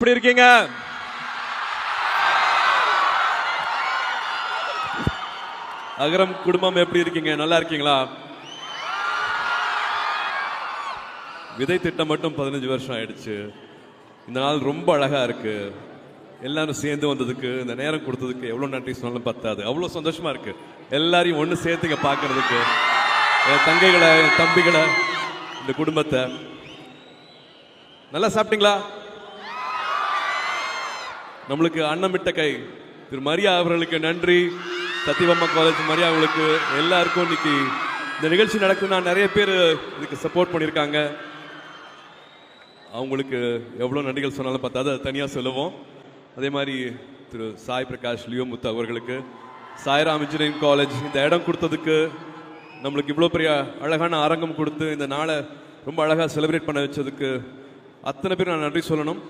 எப்படி இருக்கீங்க? அகரம் குடும்பம் எப்படி இருக்கீங்க? நல்லா இருக்கீங்களா? விதை திட்டம் மட்டும் 15 வருஷம் ஆயிடுச்சு. இந்த நாள் ரொம்ப அழகா இருக்கு. எல்லாரும் சேர்ந்து வந்ததுக்கு, இந்த நேரம் கொடுத்ததுக்கு எவ்வளவு நன்றி சொன்னாலும் பத்தாது. அவ்வளவு சந்தோஷமா இருக்கு எல்லாரையும் ஒண்ணு சேர்த்துங்க பாக்குறதுக்கு. என் தங்கைகளை, என் தம்பிகளை, இந்த குடும்பத்தை. நல்லா சாப்பிட்டீங்களா? நம்மளுக்கு அன்னமிட்ட கை திரு மரியா அவர்களுக்கு நன்றி. சத்தியபாமா காலேஜ் மரியா அவங்களுக்கு எல்லாருக்கும் இன்னைக்கு இந்த நிகழ்ச்சி நடக்குதுன்னா நிறைய பேர் இதுக்கு சப்போர்ட் பண்ணியிருக்காங்க. அவங்களுக்கு எவ்வளோ நன்றிகள் சொன்னாலும் பார்த்தாது, அதை தனியாக சொல்லுவோம். அதே மாதிரி திரு சாய் பிரகாஷ் லியோமுத்து அவர்களுக்கு, சாய்ராம் இன்ஜினியரிங் காலேஜ் இந்த இடம் கொடுத்ததுக்கு, நம்மளுக்கு இவ்வளோ பெரிய அழகான அரங்கம் கொடுத்து இந்த நாளை ரொம்ப அழகாக செலிப்ரேட் பண்ண வச்சதுக்கு அத்தனை பேர் நான் நன்றி சொல்லணும்.